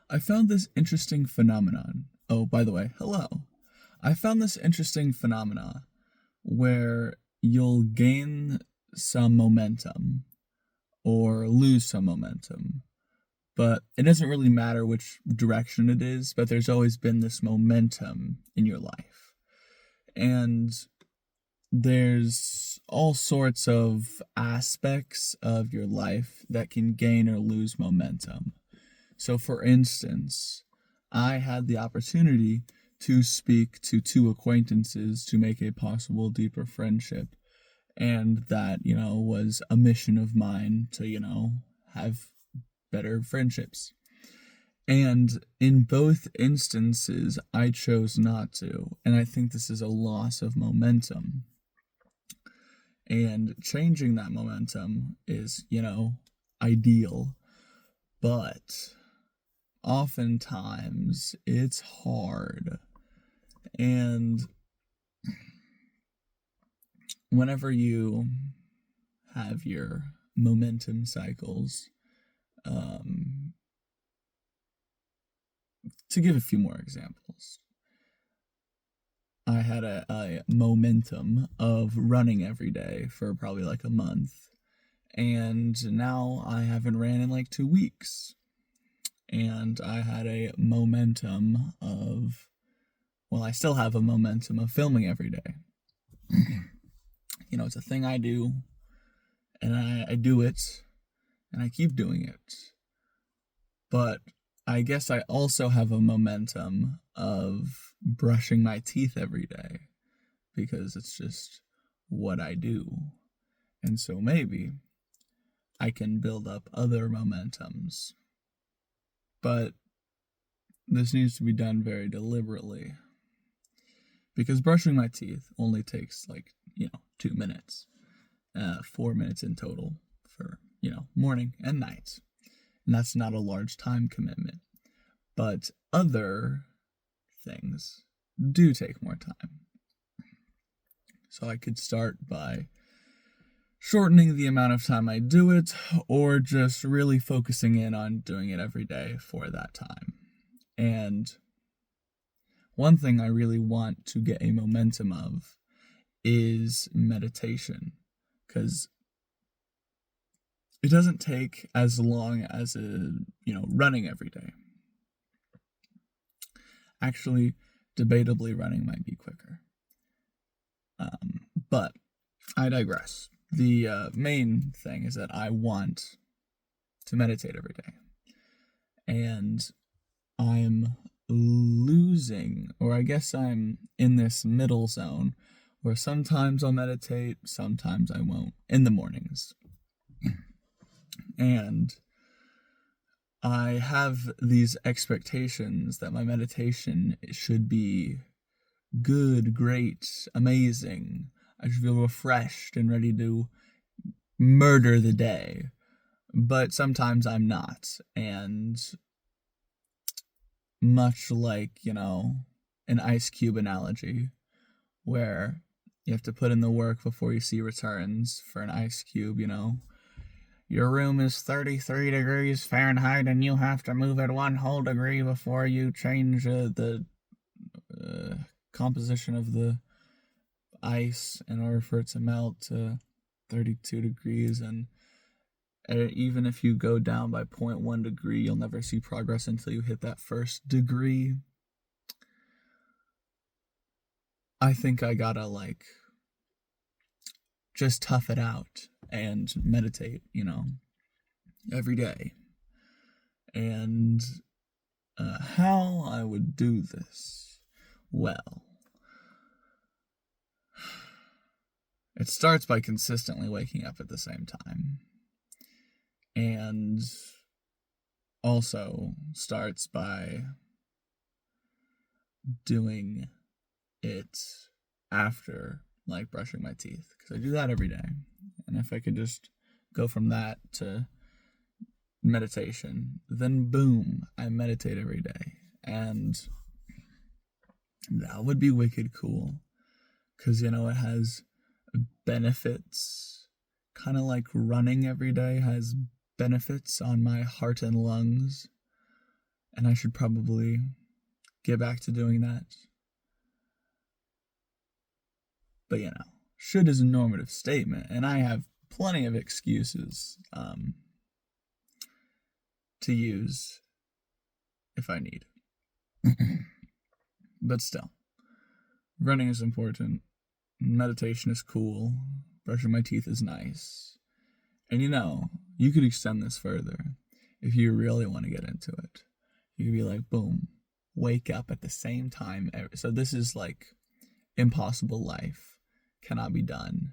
I found this interesting phenomenon. Oh, by the way, hello. I found this interesting phenomena where you'll gain some momentum or lose some momentum, but it doesn't really matter which direction it is, but there's always been this momentum in your life. And there's all sorts of aspects of your life that can gain or lose momentum. So, for instance, I had the opportunity to speak to two acquaintances to make a possible deeper friendship. And that, was a mission of mine to, have better friendships. And in both instances, I chose not to. And I think this is a loss of momentum. And changing that momentum is, ideal. But oftentimes it's hard. And whenever you have your momentum cycles, to give a few more examples, I had a momentum of running every day for probably like a month, and now I haven't ran in like 2 weeks. And I had a momentum of, well, I still have a momentum of filming every day. It's a thing I do, and I do it, and I keep doing it. But I guess I also have a momentum of brushing my teeth every day, because it's just what I do. And so maybe I can build up other momentums. But this needs to be done very deliberately, because brushing my teeth only takes 2 minutes, 4 minutes in total for, morning and night. And that's not a large time commitment. But other things do take more time. So I could start by shortening the amount of time I do it, or just really focusing in on doing it every day for that time. And one thing I really want to get a momentum of is meditation, because it doesn't take as long as running every day. Actually, debatably, running might be quicker. But I digress. The main thing is that I want to meditate every day. And I'm losing, or I guess I'm in this middle zone where sometimes I'll meditate, sometimes I won't, in the mornings. And I have these expectations that my meditation should be good, great, amazing. I should feel refreshed and ready to murder the day. But sometimes I'm not. And much like, an ice cube analogy, where you have to put in the work before you see returns for an ice cube, Your room is 33 degrees Fahrenheit, and you have to move it 1 whole degree before you change the composition of the ice in order for it to melt to 32 degrees. And even if you go down by 0.1 degree, you'll never see progress until you hit that first degree. I think I gotta just tough it out and meditate, every day. And how I would do this? Well, it starts by consistently waking up at the same time. And also starts by doing it after brushing my teeth, because I do that every day. And if I could just go from that to meditation, then boom, I meditate every day. And that would be wicked cool, because it has benefits, kind of like running every day has benefits on my heart and lungs. And I should probably get back to doing that. But should is a normative statement, and I have plenty of excuses to use if I need. But still, running is important. Meditation is cool. Brushing my teeth is nice. And you could extend this further if you really want to get into it. You could be like, boom, wake up at the same time. So this is like impossible life. Cannot be done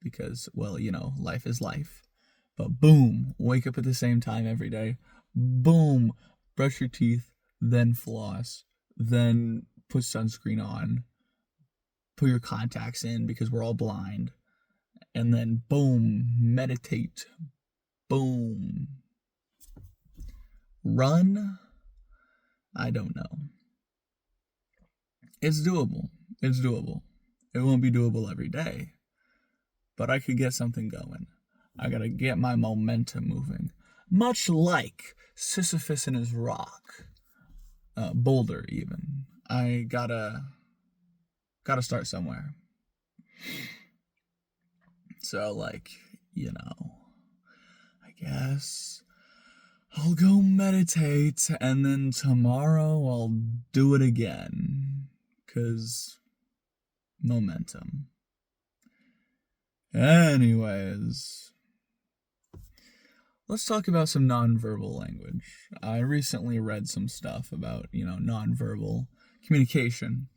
because, well, life is life. But boom, wake up at the same time every day. Boom, brush your teeth, then floss, then put sunscreen on, put your contacts in because we're all blind, and then boom, meditate. Boom. Run? I don't know. It's doable. It's doable. It won't be doable every day, but I could get something going. I gotta get my momentum moving. Much like Sisyphus and his rock. Boulder, even. I gotta start somewhere. So, I guess I'll go meditate, and then tomorrow I'll do it again. 'Cause momentum. Anyways, let's talk about some nonverbal language. I recently read some stuff about, nonverbal communication,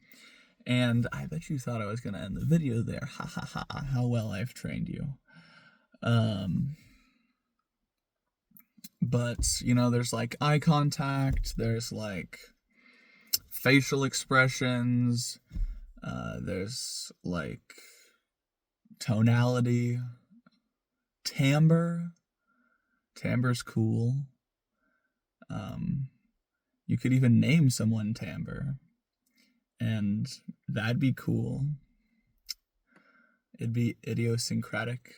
and I bet you thought I was going to end the video there. Ha ha ha, how well I've trained you. But, there's eye contact, there's facial expressions, there's tonality, timbre. Timbre's cool. You could even name someone timbre, and that'd be cool. It'd be idiosyncratic.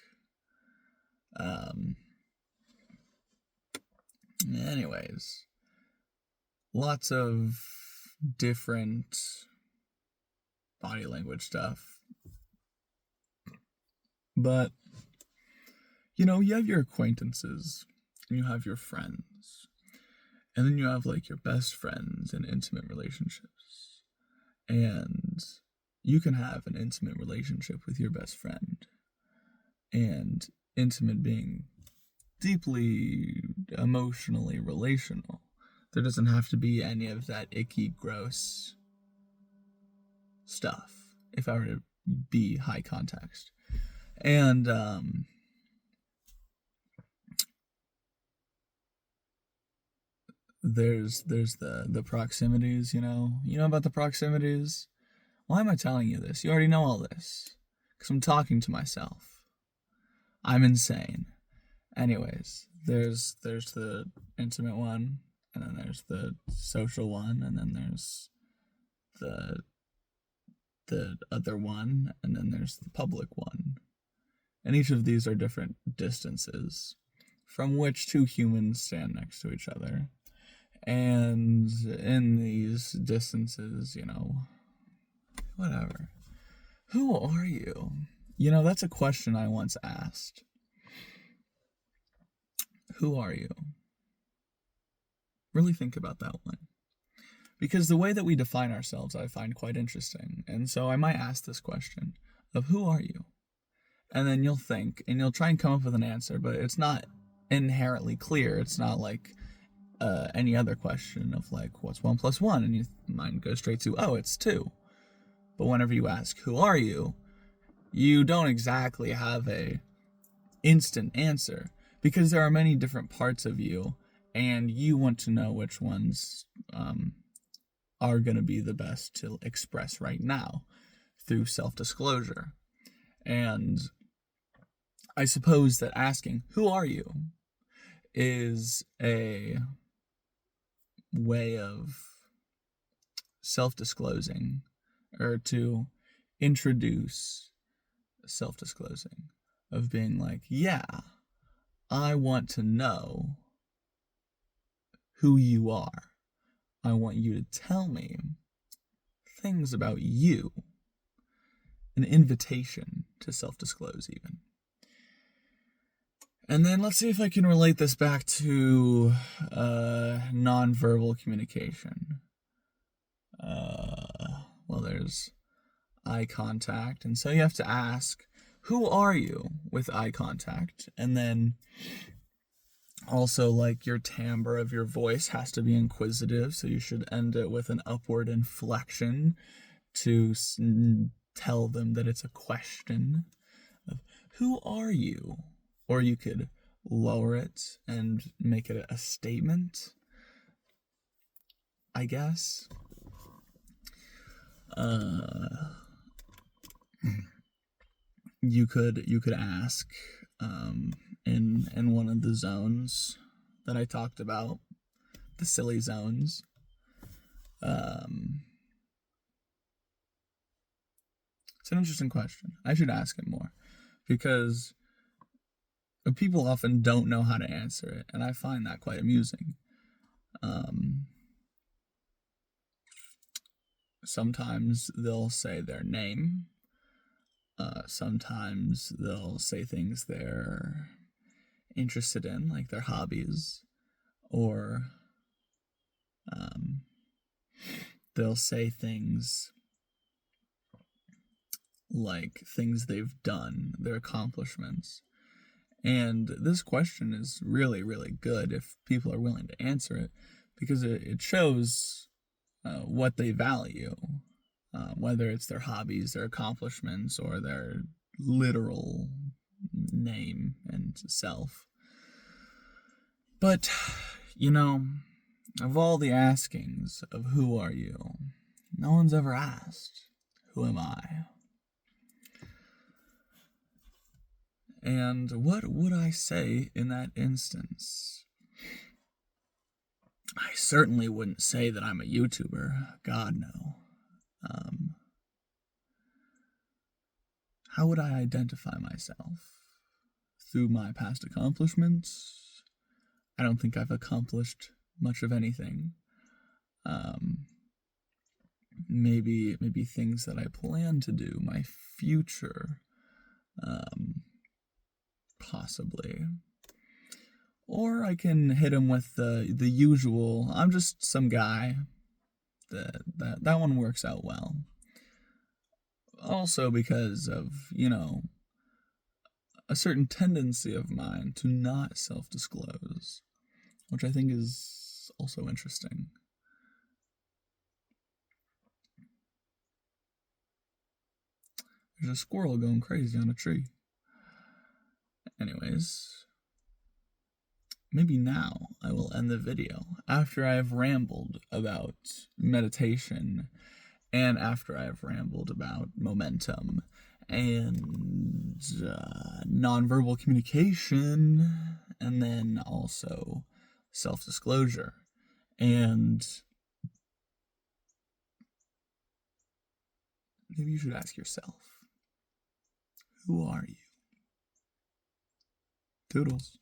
Anyways, lots of different body language stuff. But, you have your acquaintances, and you have your friends, and then you have your best friends in intimate relationships. And you can have an intimate relationship with your best friend, and intimate being deeply emotionally relational. There doesn't have to be any of that icky, gross stuff if I were to be high context. And there's the proximities, you know about the proximities. Why am I telling you this? You already know all this because I'm talking to myself. I'm insane. Anyways, there's the intimate one, and then there's the social one, and then there's the other one, and then there's the public one. And each of these are different distances from which two humans stand next to each other. And in these distances, whatever. Who are you? That's a question I once asked. Who are you? Really think about that one. Because the way that we define ourselves, I find quite interesting. And so I might ask this question of who are you? And then you'll think, and you'll try and come up with an answer, but it's not inherently clear. It's not like any other question of what's 1 + 1? And your mind goes straight to, oh, it's 2. But whenever you ask, who are you? You don't exactly have a instant answer because there are many different parts of you, and you want to know which ones are going to be the best to express right now through self-disclosure. And I suppose that asking, who are you, is a way of self-disclosing, or to introduce self-disclosing, of being like, yeah, I want to know who you are. I want you to tell me things about you. An invitation to self-disclose, even. And then let's see if I can relate this back to nonverbal communication. Well, there's eye contact, and so you have to ask, who are you with eye contact? And then also, like, your timbre of your voice has to be inquisitive, so you should end it with an upward inflection to tell them that it's a question of, who are you? Or you could lower it and make it a statement, I guess. You could ask in one of the zones that I talked about, the silly zones. It's an interesting question. I should ask it more, because people often don't know how to answer it, and I find that quite amusing. Sometimes they'll say their name. Sometimes they'll say things they're interested in, like their hobbies, or they'll say things like things they've done, their accomplishments. And this question is really, really good if people are willing to answer it, because it shows what they value, whether it's their hobbies, their accomplishments, or their literal name and self. But, of all the askings of who are you, no one's ever asked, who am I? And what would I say in that instance? I certainly wouldn't say that I'm a YouTuber. God, no. How would I identify myself? Through my past accomplishments? I don't think I've accomplished much of anything. Maybe things that I plan to do, my future, possibly. Or I can hit him with the usual, I'm just some guy. That one works out well. Also because of, a certain tendency of mine to not self-disclose, which I think is also interesting. There's a squirrel going crazy on a tree. Anyways, maybe now I will end the video after I have rambled about meditation, and after I have rambled about momentum and nonverbal communication, and then also self-disclosure. And maybe you should ask yourself, who are you? Toodles.